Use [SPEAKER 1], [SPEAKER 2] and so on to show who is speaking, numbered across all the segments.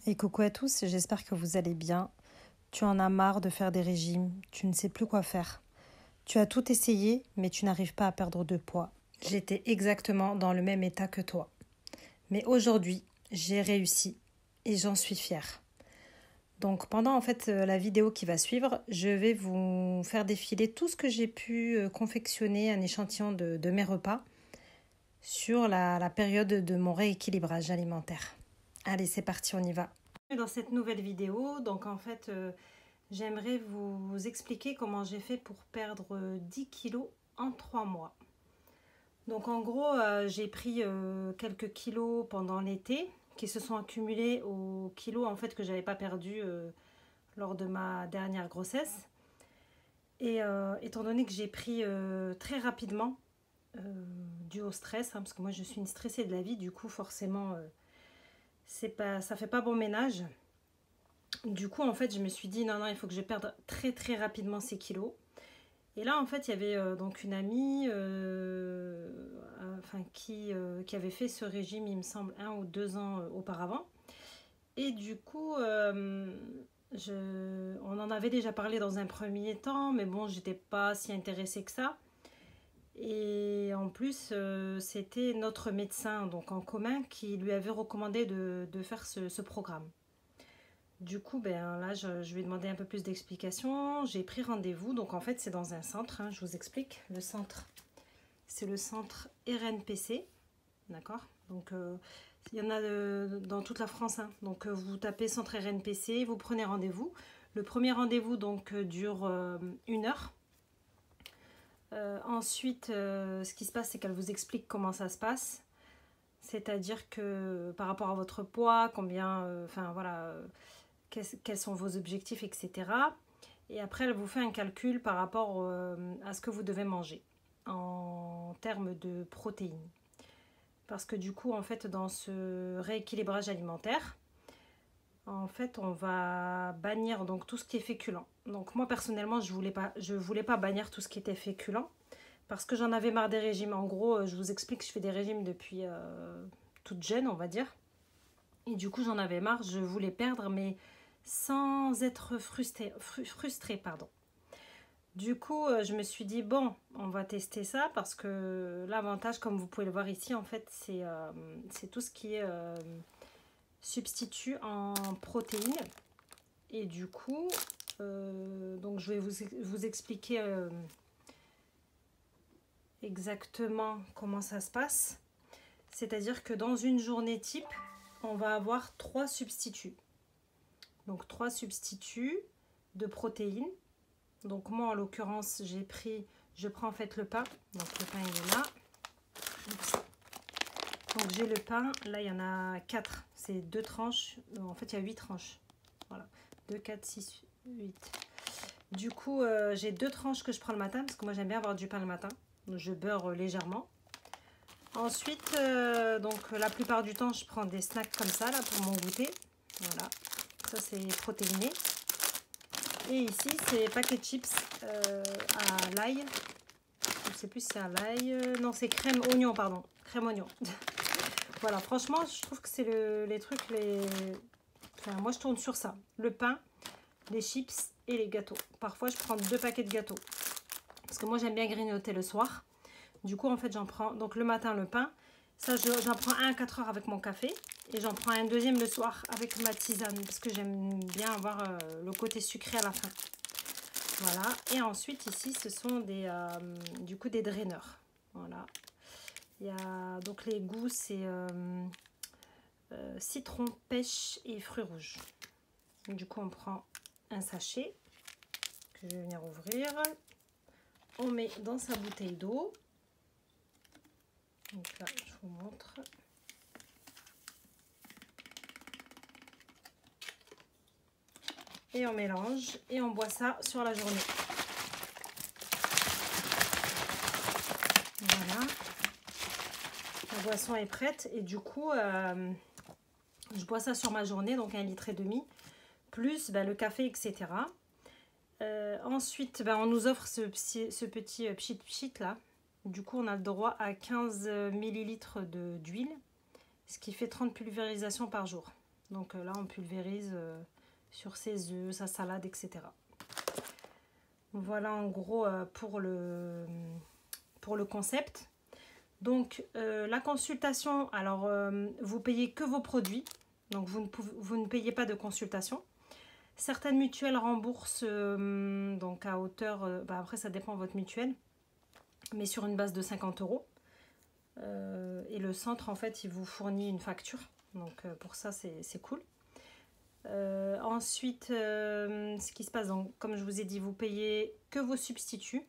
[SPEAKER 1] Et coucou à tous, j'espère que vous allez bien. Tu en as marre de faire des régimes, tu ne sais plus quoi faire. Tu as tout essayé, mais tu n'arrives pas à perdre de poids. J'étais exactement dans le même état que toi. Mais aujourd'hui, j'ai réussi et j'en suis fière. Donc pendant la vidéo qui va suivre, je vais vous faire défiler tout ce que j'ai pu confectionner, un échantillon de mes repas sur la période de mon rééquilibrage alimentaire. Allez, c'est parti, on y va. Dans cette nouvelle vidéo, j'aimerais vous expliquer comment j'ai fait pour perdre 10 kilos en 3 mois. Donc en gros, j'ai pris quelques kilos pendant l'été qui se sont accumulés aux kilos que j'avais pas perdu lors de ma dernière grossesse. Et étant donné que j'ai pris très rapidement, dû au stress, parce que moi je suis une stressée de la vie, du coup forcément ça fait pas bon ménage. Du coup je me suis dit non, il faut que je perde très très rapidement ces kilos. Et là il y avait donc une amie qui avait fait ce régime, il me semble 1 ou 2 ans auparavant. Et du coup on en avait déjà parlé dans un premier temps, mais bon, j'étais pas si intéressée que ça. Et en plus, c'était notre médecin donc en commun qui lui avait recommandé de faire ce programme. Du coup, là, je lui ai demandé un peu plus d'explications. J'ai pris rendez-vous. Donc, c'est dans un centre. Je vous explique. Le centre, c'est le centre RNPC. D'accord. Donc, il y en a dans toute la France. Donc, vous tapez centre RNPC, vous prenez rendez-vous. Le premier rendez-vous dure 1 heure. Ensuite, ce qui se passe, c'est qu'elle vous explique comment ça se passe. C'est-à-dire que par rapport à votre poids, quels sont vos objectifs, etc. Et après, elle vous fait un calcul par rapport à ce que vous devez manger en termes de protéines. Parce que du coup, dans ce rééquilibrage alimentaire, on va bannir donc tout ce qui est féculent. Donc moi, personnellement, je voulais pas bannir tout ce qui était féculent parce que j'en avais marre des régimes. En gros, je vous explique, je fais des régimes depuis toute jeune, on va dire. Et du coup, j'en avais marre, je voulais perdre, mais sans être frustrée, pardon. Du coup, je me suis dit, bon, on va tester ça parce que l'avantage, comme vous pouvez le voir ici, c'est tout ce qui est substitut en protéines. Et du coup, donc je vais vous expliquer exactement comment ça se passe. C'est-à-dire que dans une journée type, on va avoir 3 substituts. Donc 3 substituts de protéines. Donc moi en l'occurrence je prends le pain. Donc le pain il est là. Donc j'ai le pain, là il y en a 4, c'est 2 tranches, il y a 8 tranches. Voilà, 2, 4, 6, 8. Du coup j'ai 2 tranches que je prends le matin, parce que moi j'aime bien avoir du pain le matin. Donc je beurre légèrement. Ensuite, la plupart du temps je prends des snacks comme ça là pour mon goûter. Voilà, ça c'est protéiné. Et ici c'est paquet de chips à l'ail. Je ne sais plus si c'est à l'ail. Non, c'est crème oignon, pardon. Crème oignon. Voilà, franchement, je trouve que c'est les trucs moi, je tourne sur ça. Le pain, les chips et les gâteaux. Parfois, je prends 2 paquets de gâteaux. Parce que moi, j'aime bien grignoter le soir. Du coup, j'en prends... Donc, le matin, le pain. Ça, j'en prends un à 4 heures avec mon café. Et j'en prends un deuxième le soir avec ma tisane. Parce que j'aime bien avoir le côté sucré à la fin. Voilà. Et ensuite, ici, ce sont des draineurs. Voilà. Il y a donc les goûts, c'est citron, pêche et fruits rouges. Du coup, on prend un sachet que je vais venir ouvrir. On met dans sa bouteille d'eau. Donc là, je vous montre. Et on mélange et on boit ça sur la journée. Voilà. La boisson est prête et du coup, je bois ça sur ma journée, donc 1,5 litre, plus le café, etc. Ensuite, on nous offre ce petit pchit là. Du coup, on a le droit à 15 millilitres d'huile, ce qui fait 30 pulvérisations par jour. Donc là, on pulvérise sur ses œufs, sa salade, etc. Voilà en gros pour le concept. Donc la consultation, alors vous payez que vos produits, donc vous ne payez pas de consultation. Certaines mutuelles remboursent donc à hauteur, après ça dépend de votre mutuelle, mais sur une base de 50 €. Et le centre en fait il vous fournit une facture, donc pour ça c'est cool. Ensuite, ce qui se passe, donc, comme je vous ai dit, vous payez que vos substituts.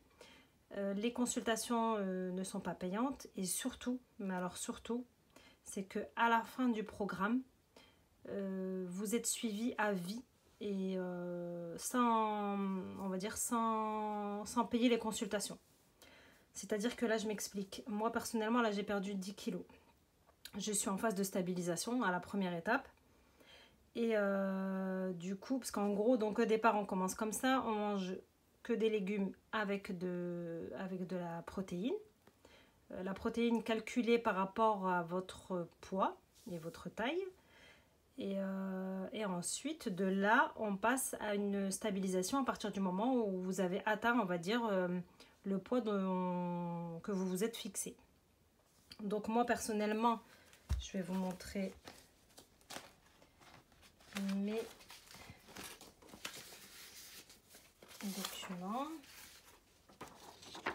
[SPEAKER 1] Les consultations ne sont pas payantes. Et surtout, mais alors surtout, c'est qu'à la fin du programme, vous êtes suivi à vie et sans, on va dire, sans payer les consultations. C'est-à-dire que là, je m'explique. Moi, personnellement, là, j'ai perdu 10 kilos. Je suis en phase de stabilisation à la première étape. Et du coup, parce qu'en gros, donc au départ, on commence comme ça, on mange que des légumes avec de la protéine. La protéine calculée par rapport à votre poids et votre taille. Et ensuite, de là, on passe à une stabilisation à partir du moment où vous avez atteint, on va dire, le poids que vous vous êtes fixé. Donc moi, personnellement, je vais vous montrer mes documents.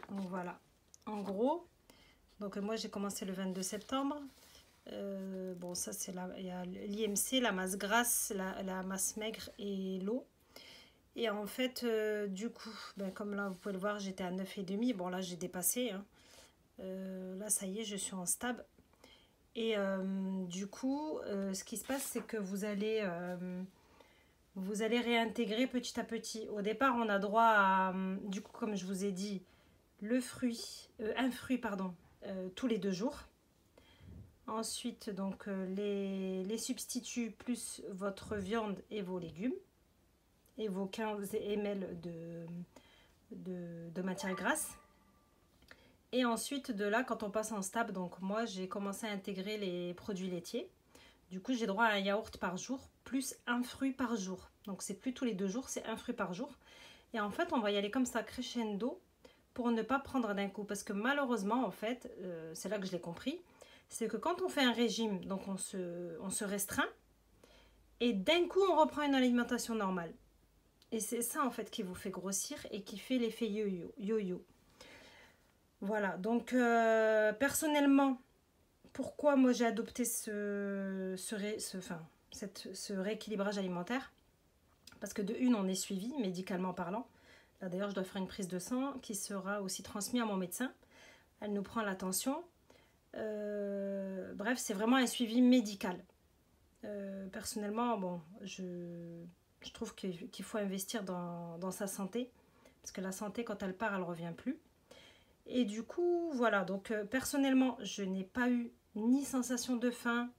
[SPEAKER 1] Donc voilà, en gros, donc moi j'ai commencé le 22 septembre. Bon, ça c'est il y a l'IMC, la masse grasse, la masse maigre et l'eau. Et en fait, du coup, comme là vous pouvez le voir, j'étais à 9,5. Bon, là j'ai dépassé. Hein. Là, ça y est, je suis en stab. Et du coup, ce qui se passe, c'est que vous allez réintégrer petit à petit. Au départ, on a droit à, du coup, comme je vous ai dit, un fruit, tous les 2 jours. Ensuite, donc, les substituts plus votre viande et vos légumes et vos 15 ml de matière grasse. Et ensuite, de là, quand on passe en stab, donc moi, j'ai commencé à intégrer les produits laitiers. Du coup, j'ai droit à un yaourt par jour, plus un fruit par jour. Donc, c'est plus tous les 2 jours, c'est un fruit par jour. Et en fait, on va y aller comme ça, crescendo, pour ne pas prendre d'un coup. Parce que malheureusement, en fait, c'est là que je l'ai compris, c'est que quand on fait un régime, donc on se restreint, et d'un coup, on reprend une alimentation normale. Et c'est ça, en fait, qui vous fait grossir et qui fait l'effet yo-yo. Voilà, donc personnellement, pourquoi moi j'ai adopté ce rééquilibrage alimentaire? Parce que de une, on est suivi médicalement parlant. Là d'ailleurs, je dois faire une prise de sang qui sera aussi transmise à mon médecin. Elle nous prend la tension. Bref, c'est vraiment un suivi médical. Personnellement, bon, je trouve qu'il faut investir dans sa santé. Parce que la santé, quand elle part, elle ne revient plus. Et du coup, voilà, donc personnellement, je n'ai pas eu ni sensation de faim,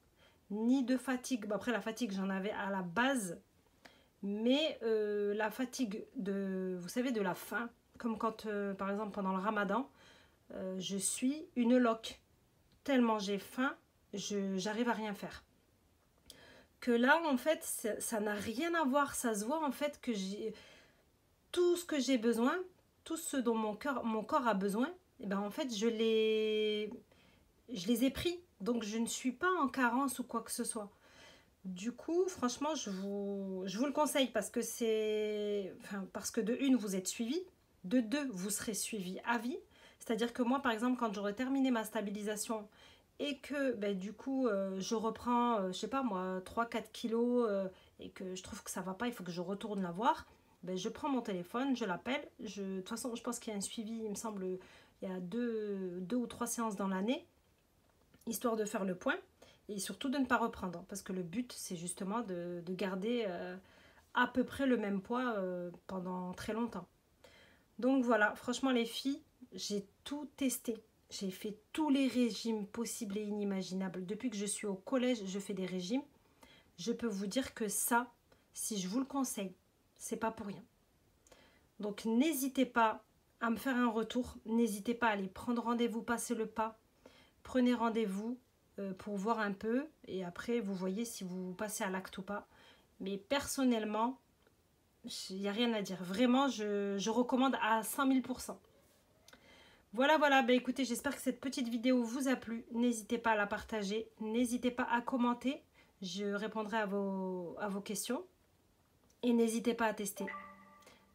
[SPEAKER 1] ni de fatigue. Bon, après, la fatigue, j'en avais à la base, mais la fatigue vous savez, de la faim, comme quand, par exemple, pendant le ramadan, je suis une loque. Tellement j'ai faim, j'arrive à rien faire. Que là, en fait, ça n'a rien à voir. Ça se voit, en fait, que j'ai tout ce que j'ai besoin, tout ce dont mon corps a besoin, et ben en fait je les ai pris, donc je ne suis pas en carence ou quoi que ce soit. Du coup, franchement, je vous le conseille parce que parce que de une, vous êtes suivi, de deux, vous serez suivi à vie. C'est-à-dire que moi, par exemple, quand j'aurai terminé ma stabilisation et que du coup, je reprends, je sais pas moi, 3-4 kilos et que je trouve que ça va pas, il faut que je retourne la voir. Je prends mon téléphone, je l'appelle. De toute façon, je pense qu'il y a un suivi, il me semble, il y a 2 ou 3 séances dans l'année, histoire de faire le point et surtout de ne pas reprendre. Parce que le but, c'est justement de garder à peu près le même poids pendant très longtemps. Donc voilà, franchement les filles, j'ai tout testé. J'ai fait tous les régimes possibles et inimaginables. Depuis que je suis au collège, je fais des régimes. Je peux vous dire que ça, si je vous le conseille, c'est pas pour rien. Donc n'hésitez pas à me faire un retour, n'hésitez pas à aller prendre rendez-vous, passer le pas, prenez rendez-vous, pour voir un peu. Et après, vous voyez si vous passez à l'acte ou pas. Mais personnellement, il n'y a rien à dire. Vraiment, je recommande à 100 000%. Voilà, voilà. Bah, écoutez, j'espère que cette petite vidéo vous a plu. N'hésitez pas à la partager. N'hésitez pas à commenter. Je répondrai à vos questions. Et n'hésitez pas à tester.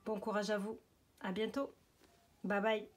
[SPEAKER 1] Bon courage à vous. À bientôt. Bye bye.